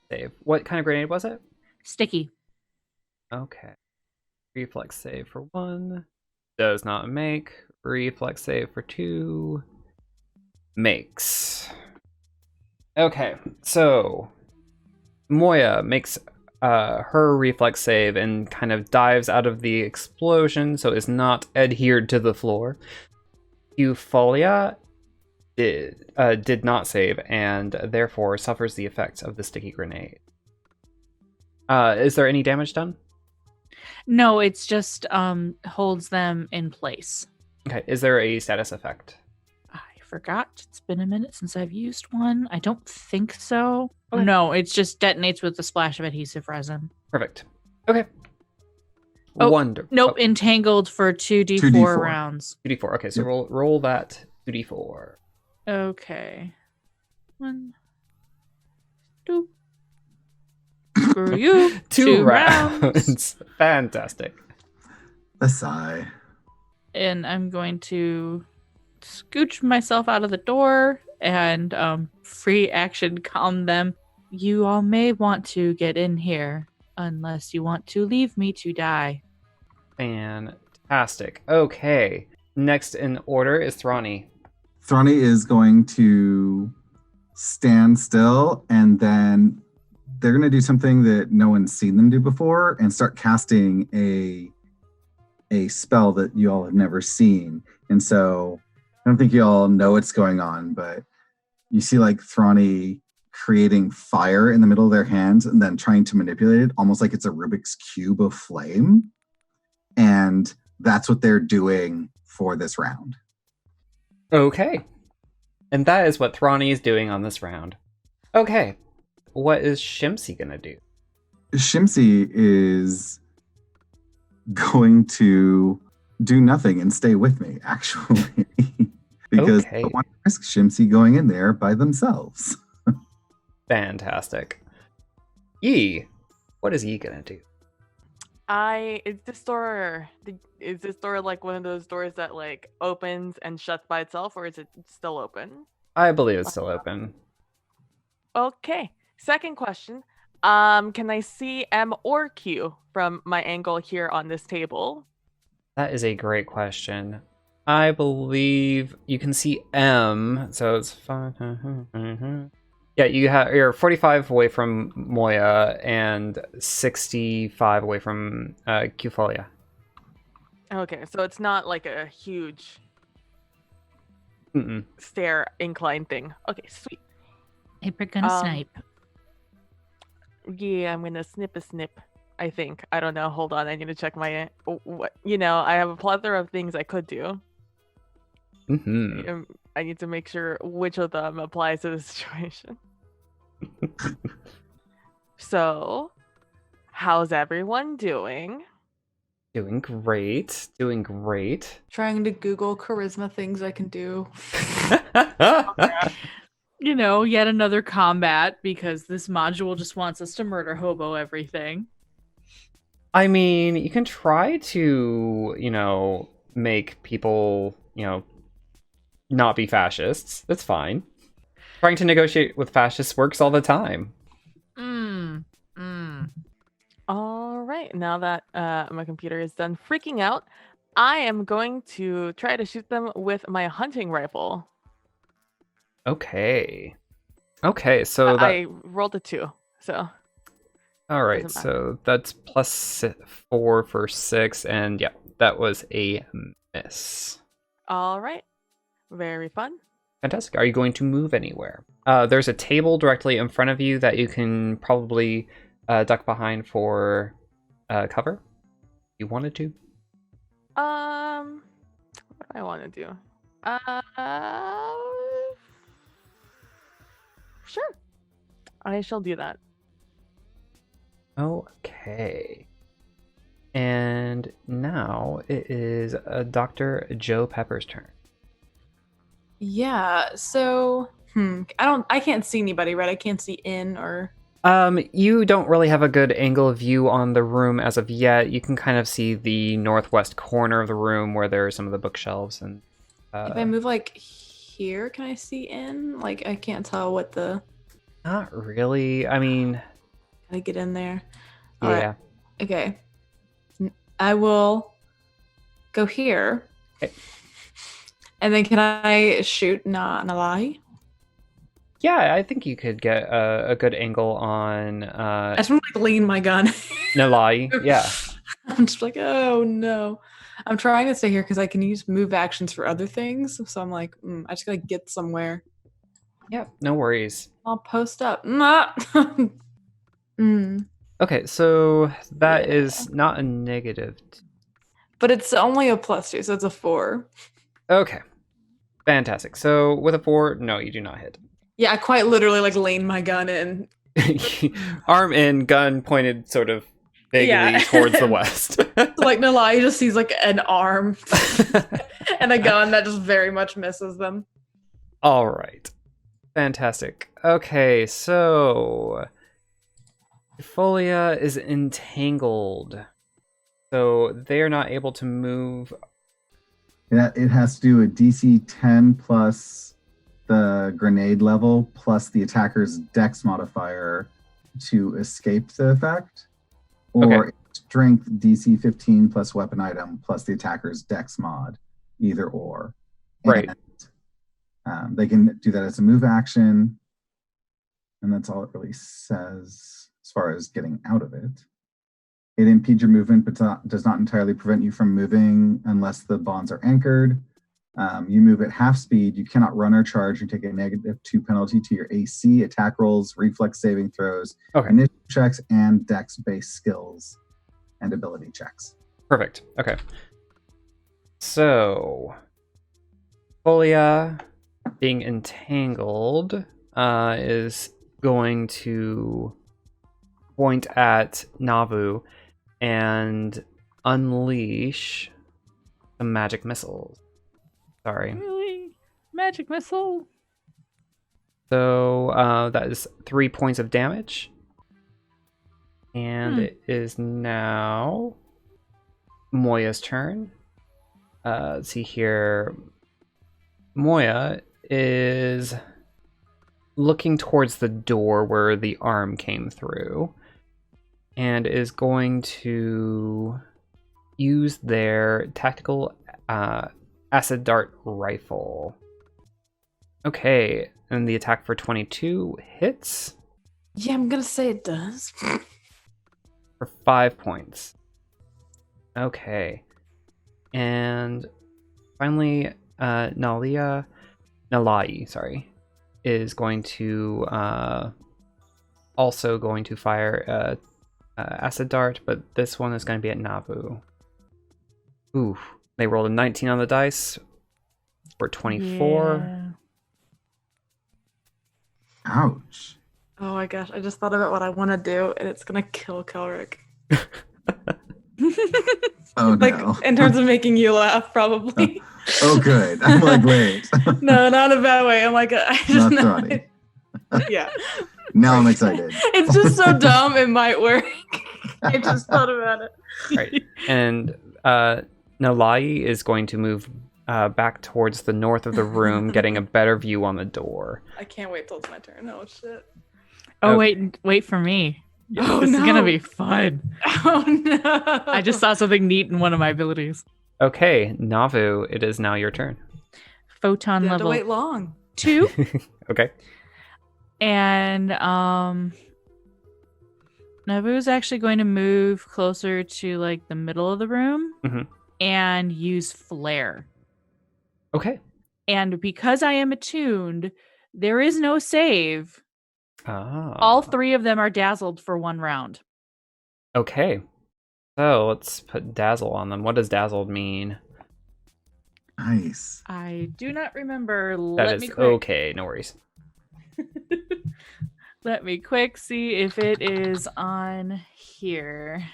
save. What kind of grenade was it? Sticky. Okay. Reflex save for 1. Does not make. Reflex save for 2. Makes. Okay, so Moya makes her reflex save and kind of dives out of the explosion, so is not adhered to the floor. Eupholia did not save and therefore suffers the effects of the sticky grenade. Is there any damage done? No, it's just holds them in place. Okay, is there a status effect? I forgot. It's been a minute since I've used one. I don't think so. Okay. No, it's just detonates with a splash of adhesive resin. Perfect. Okay. Oh, Wonderful. Nope, entangled for 2d4 2d4. rounds. 2d4. Okay, so Yep. roll that 2d4. Okay. 1, 2. Screw you. 2 rounds. rounds. Fantastic. A sigh. And I'm going to scooch myself out of the door and free action calm them. You all may want to get in here unless you want to leave me to die. Fantastic. Okay. Next in order is Thrani. Thrani is going to stand still, and then they're going to do something that no one's seen them do before and start casting a spell that you all have never seen. And so I don't think you all know what's going on, but you see like Thrani creating fire in the middle of their hands and then trying to manipulate it almost like it's a Rubik's Cube of flame. And that's what they're doing for this round. Okay. And that is what Thrani is doing on this round. Okay. What is Shimsy gonna do? Shimsy is going to do nothing and stay with me, actually. Because I don't want to risk Shimsy going in there by themselves. Fantastic. Yi, what is Yi gonna do? Is this door like one of those doors that like opens and shuts by itself, or is it still open? I believe it's still open. Okay. Second question. Can I see M or Q from my angle here on this table? That is a great question. I believe you can see M, so it's fine. Yeah, you're 45 away from Moya and 65 away from Qfolia. Okay, so it's not like a huge Mm-mm. stair incline thing. Okay, sweet. Hey, we're gonna snipe. Yeah, I'm gonna snip a snip. I think. I don't know. Hold on. I need to check my. What? I have a plethora of things I could do. Mm-hmm. I need to make sure which of them applies to the situation. So, how's everyone doing? Doing great. Doing great. Trying to Google charisma things I can do. Yet another combat because this module just wants us to murder hobo everything. I mean, you can try to, make people, not be fascists. That's fine. Trying to negotiate with fascists works all the time. All right. Now that my computer is done freaking out, I am going to try to shoot them with my hunting rifle. Okay. Okay, so I rolled a 2, so. All right, so that's +4 for 6, and yeah, that was a miss. All right. Very fun. Fantastic. Are you going to move anywhere? There's a table directly in front of you that you can probably duck behind for cover. If you wanted to. What do I want to do? Sure. I shall do that. Okay. And now it is Dr. Joe Pepper's turn. Yeah, so I can't see anybody, right? I can't see in or You don't really have a good angle of view on the room as of yet. You can kind of see the northwest corner of the room where there are some of the bookshelves and if I move like here, can I see in? Like I can't tell what the Not really. I mean, I get in there. yeah. All right. Okay. I will go here. Okay. And then can I shoot Nalai? Yeah, I think you could get a good angle on I just want to like lean my gun. Nalai. Yeah. I'm just like, oh no. I'm trying to stay here because I can use move actions for other things. So I'm like, I just gotta get somewhere. Yeah, no worries. I'll post up. Mm. Okay, so that Yeah. is not a negative. But it's only a +2, so it's a 4. Okay, fantastic. So with a 4, no, you do not hit. Yeah, I quite literally like lean my gun in. Arm in, gun pointed sort of vaguely towards the west. Like Nalai just sees like an arm and a gun that just very much misses them. All right. Fantastic. Okay, so Folia is entangled. So they are not able to move. Yeah, it has to do a DC 10 plus the grenade level plus the attacker's dex modifier to escape the effect. Or Okay. strength DC 15 plus weapon item plus the attacker's dex mod. Either or. Right. And, they can do that as a move action. And that's all it really says as far as getting out of it. It impedes your movement, but does not entirely prevent you from moving unless the bonds are anchored. You move at half speed. You cannot run or charge. You take a -2 penalty to your AC, attack rolls, reflex saving throws, Okay. initiative checks, and dex-based skills and ability checks. Perfect. Okay. So Folia being entangled is going to point at Navu and unleash some magic missiles. Sorry. Really? Magic missile? So that is 3 points of damage. And it is now Moya's turn. Let's see here. Moya is looking towards the door where the arm came through and is going to use their tactical acid dart rifle. Okay, and the attack for 22 hits Yeah, I'm gonna say it does. for 5 points. Okay. And finally, Nalai, is going to also going to fire acid dart, but this one is going to be at Navu. Ooh, they rolled a 19 on the dice for 24. Yeah. Ouch. Oh my gosh, I just thought about what I want to do, and it's gonna kill Kelric. Oh, Like, no. in terms of making you laugh, probably. Oh, good. I'm like, wait. No, not in a bad way. I'm like, I just Not know. Thrani. Yeah. Now I'm excited. It's just so dumb, it might work. I just thought about it. Right. And Nalai is going to move back towards the north of the room, getting a better view on the door. I can't wait till it's my turn. Oh, shit. Oh, Okay. wait for me. Oh, This is gonna no. be fun. Oh, no. I just saw something neat in one of my abilities. Okay, Navu, it is now your turn. Photon You have to level wait long. 2. Okay. And Navu's actually going to move closer to like the middle of the room Mhm. and use flare. Okay. And because I am attuned, there is no save. Ah. All 3 of them are dazzled for 1 round. Okay. So let's put dazzle on them. What does dazzled mean? Nice. I do not remember. That Let is me quick. okay, no worries. Let me quick see if it is on here.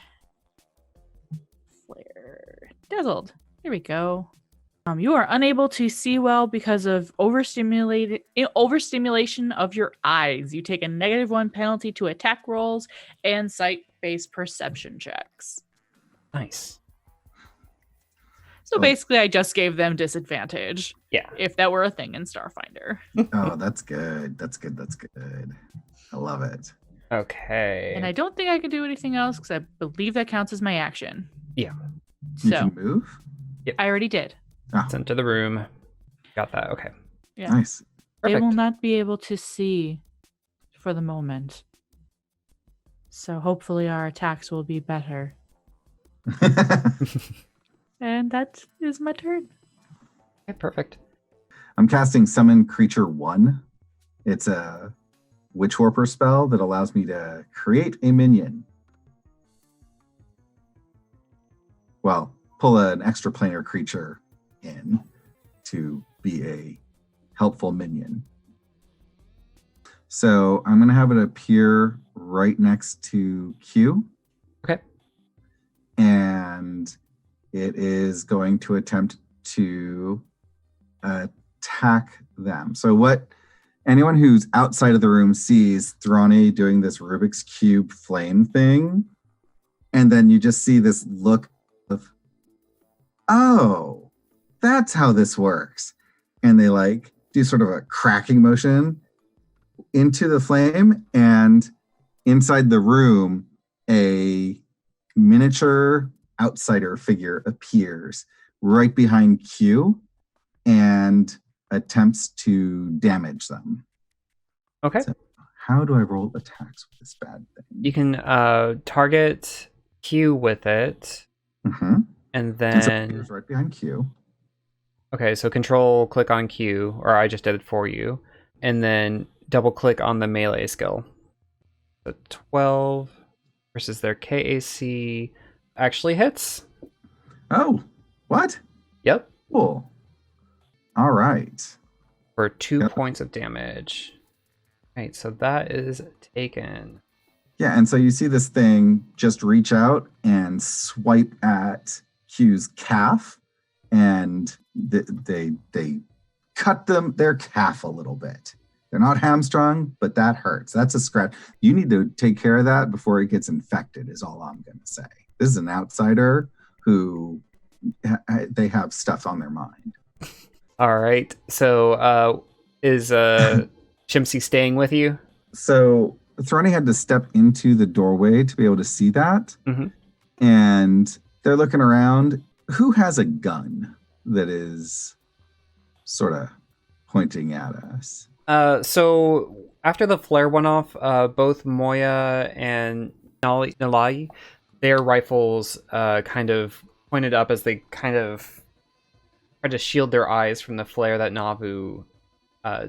Flare. Dazzled. Here we go. You are unable to see well because of overstimulation of your eyes. You take a -1 penalty to attack rolls and sight-based perception checks. Nice. So Oh. basically, I just gave them disadvantage. Yeah. If that were a thing in Starfinder. Oh, that's good. That's good. That's good. I love it. Okay. And I don't think I could do anything else because I believe that counts as my action. You So can move? I already did. It's into the room. Got that. Okay. Yeah. Nice. They will Perfect. not be able to see for the moment. So hopefully our attacks will be better. And that is my turn. Okay, perfect. I'm casting Summon Creature 1. It's a Witch Warper spell that allows me to create a minion. Well, pull an extraplanar creature in to be a helpful minion. So I'm going to have it appear right next to Q. Okay. And it is going to attempt to attack them. So what anyone who's outside of the room sees Thrani doing this Rubik's Cube flame thing. And then you just see this look of, oh, that's how this works. And they like do sort of a cracking motion into the flame, and inside the room, a miniature outsider figure appears right behind Q and attempts to damage them. Okay. So how do I roll attacks with this bad thing? You can target Q with it, Mm-hmm. and And so it then appears right behind Q. okay, so control click on Q, or I just did it for you, and then double click on the melee skill. The 12 versus their KAC actually hits. Oh, what? Yep, Cool. All right. for 2 Yep. points of damage. Right, so that is taken. Yeah, and so you see this thing just reach out and swipe at Q's calf, and they cut their calf a little bit. They're not hamstrung, but that hurts. That's a scratch. You need to take care of that before it gets infected, is all I'm going to say. This is an outsider who they have stuff on their mind. All right, so is Shimsy staying with you? So Thrani had to step into the doorway to be able to see that. Mhm. And they're looking around. Who has a gun that is sort of pointing at us? So after the flare went off, both Moya and Nalai, their rifles kind of pointed up as they kind of tried to shield their eyes from the flare that Navu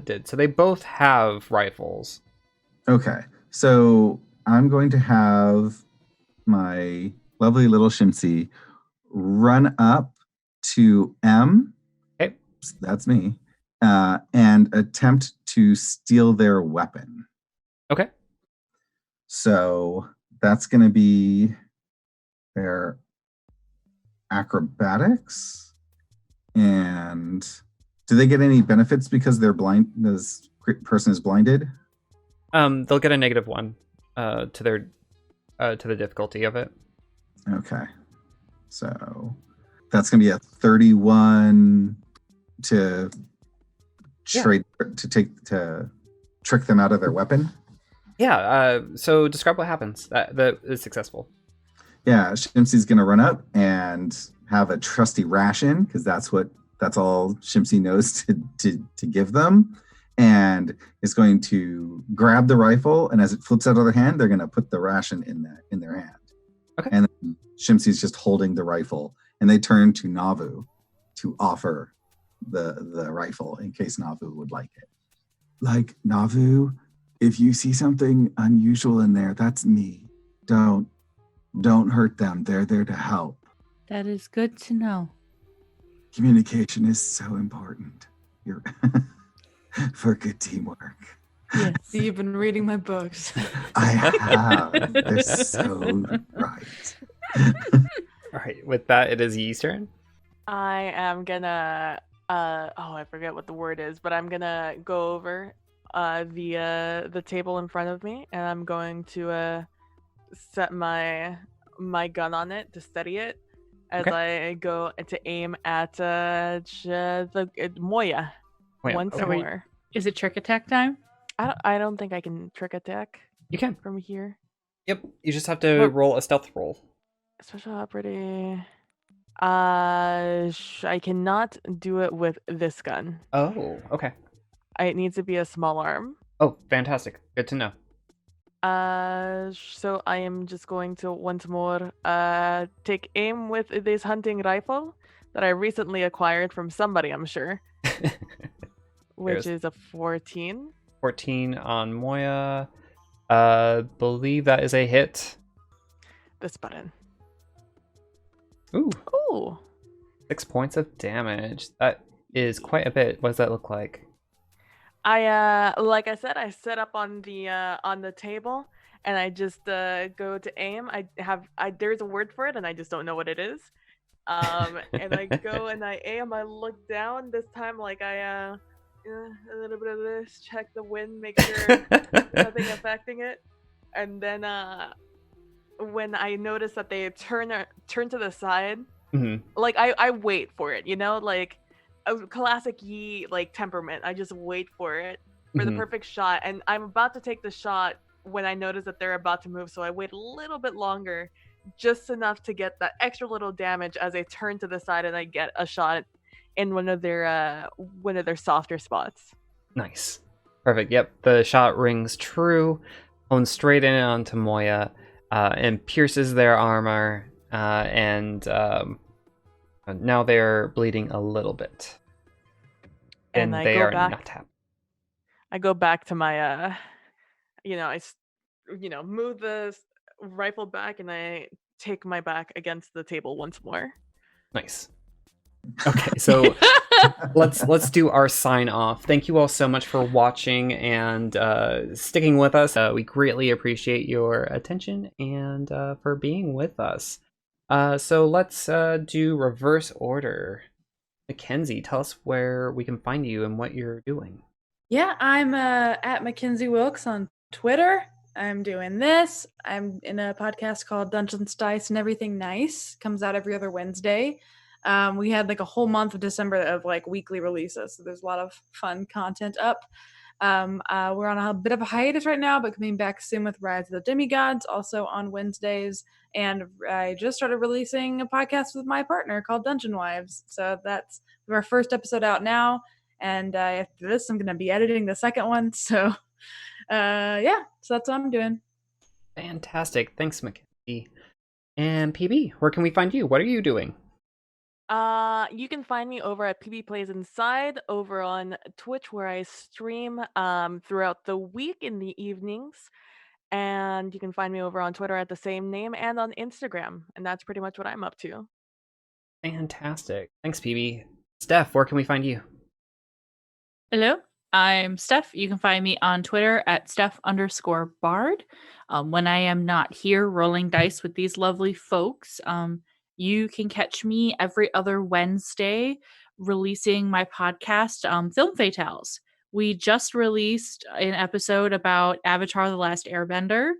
did. So they both have rifles. Okay. So I'm going to have my lovely little Shimsy run up to M. Okay. That's me. And attempt to steal their weapon. Okay. So that's going to be their acrobatics. And do they get any benefits because they're blind? This person is blinded? They'll get a -1 to their to the difficulty of it. Okay. So that's going to be a 31 to trade to trick them out of their weapon. Yeah. So describe what happens. That is successful. Yeah, Shimsy's going to run up and have a trusty ration because that's all Shimsy knows to give them, and is going to grab the rifle, and as it flips out of their hand, they're going to put the ration in their hand. Okay. And then Shimsy's just holding the rifle, and they turn to Navu to offer the rifle in case Navu would like it. Like, Navu, if you see something unusual in there, that's me. Don't hurt them. They're there to help. That is good to know. Communication is so important. You're for good teamwork. Yes. So you've been reading my books. I have. They're so right. All right. With that, it is Yee's turn. I am gonna I forget what the word is, but I'm gonna go over the table in front of me, and I'm going to set my gun on it to steady it as I go to aim at Moya once okay. more. Is it trick attack time? I don't think I can trick attack You can. from here. Yep. You just have to roll a stealth roll. Special operating. I cannot do it with this gun. Oh, okay. It needs to be a small arm. Oh, fantastic. Good to know. So I am just going to once more take aim with this hunting rifle that I recently acquired from somebody, I'm sure, which is a 14. 14 on Moya. Believe that is a hit. This button. Ooh. Ooh. 6 points of damage. That is quite a bit. What does that look like? Like I said, I set up on the table and I just go to aim. There's a word for it and I just don't know what it is. And I go and I aim. I look down. This time, like a little bit of this, check the wind, make sure nothing affecting it, and then when I notice that they turn to the side, like I wait for it, like a classic Yi like temperament. I just wait for it for the perfect shot, and I'm about to take the shot when I notice that they're about to move, so I wait a little bit longer, just enough to get that extra little damage as they turn to the side, and I get a shot in one of their softer spots. Nice. Perfect. Yep, the shot rings true, hones straight in onto Moya, and pierces their armor, and now they're bleeding a little bit. And they are not happy. I go back to my, move the rifle back and I take my back against the table once more. Nice. Okay, so let's do our sign off. Thank you all so much for watching and sticking with us. We greatly appreciate your attention and for being with us. So let's do reverse order. Mackenzie, tell us where we can find you and what you're doing. Yeah, I'm at Mackenzie Wilkes on Twitter. I'm doing this. I'm in a podcast called Dungeons, Dice, and Everything Nice. Comes out every other Wednesday. We had like a whole month of December of like weekly releases, so there's a lot of fun content up. We're on a bit of a hiatus right now, but coming back soon with Rise of the Demigods, also on Wednesdays. And I just started releasing a podcast with my partner called Dungeon Wives. So that's our first episode out now. And after this, I'm going to be editing the second one. So so that's what I'm doing. Fantastic. Thanks, Mackenzie. And PB, where can we find you? What are you doing? You can find me over at PB Plays Inside over on Twitch, where I stream throughout the week in the evenings. And you can find me over on Twitter at the same name and on Instagram. And that's pretty much what I'm up to. Fantastic. Thanks, PB. Steph, where can we find you? Hello, I'm Steph. You can find me on Twitter at Steph_Bard. When I am not here rolling dice with these lovely folks, you can catch me every other Wednesday releasing my podcast, Film Fatales. We just released an episode about Avatar: The Last Airbender,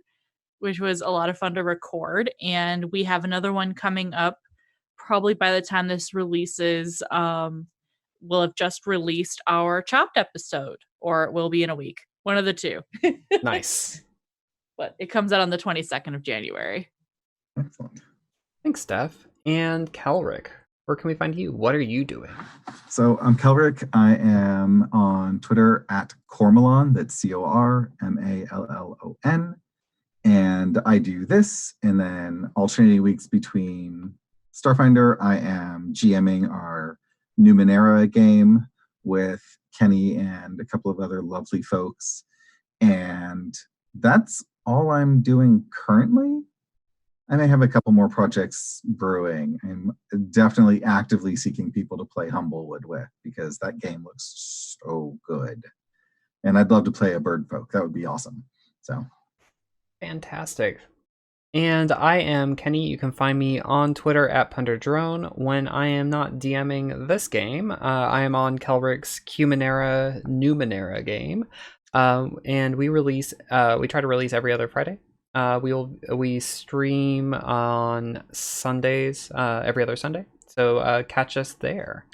which was a lot of fun to record. And we have another one coming up probably by the time this releases. We'll have just released our Chopped episode, or it will be in a week. One of the two. Nice. But it comes out on the 22nd of January. Excellent. Thanks, Steph. And Kelrick, where can we find you? What are you doing? So I'm Kelrick. I am on Twitter at Cormallon. That's CORMALLON. And I do this, and then alternating weeks between Starfinder, I am GMing our Numenera game with Kenny and a couple of other lovely folks. And that's all I'm doing currently. I may have a couple more projects brewing. I'm definitely actively seeking people to play Humblewood with, because that game looks so good. And I'd love to play a bird folk. That would be awesome. So fantastic. And I am Kenny. You can find me on Twitter at PunderDrone. When I am not DMing this game, I am on Kelrick's Numenera game. And we try to release every other Friday. We stream on Sundays, every other Sunday. So catch us there.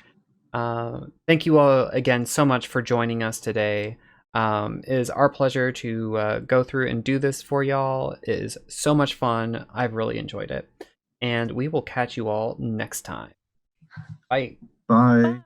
Thank you all again so much for joining us today. It is our pleasure to go through and do this for y'all. It is so much fun. I've really enjoyed it. and we will catch you all next time. Bye. Bye.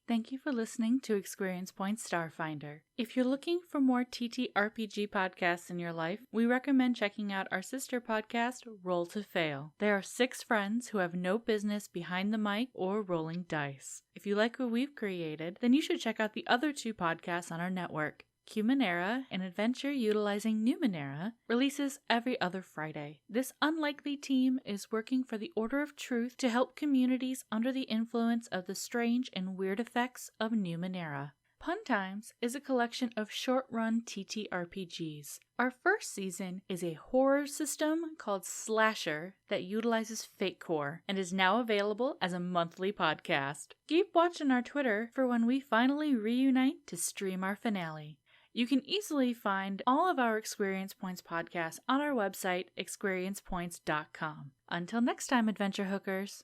Thank you for listening to ExQueerience Points Starfinder. If you're looking for more TTRPG podcasts in your life, we recommend checking out our sister podcast, Roll to Fail. There are 6 friends who have no business behind the mic or rolling dice. If you like what we've created, then you should check out the other 2 podcasts on our network. Cumanera, an adventure utilizing Numenera, releases every other Friday. This unlikely team is working for the Order of Truth to help communities under the influence of the strange and weird effects of Numenera. Pun Times is a collection of short-run TTRPGs. Our first season is a horror system called Slasher that utilizes Fate Core and is now available as a monthly podcast. Keep watching our Twitter for when we finally reunite to stream our finale. You can easily find all of our ExQueerience Points podcasts on our website, ExQueeriencePoints.com. Until next time, adventure hookers.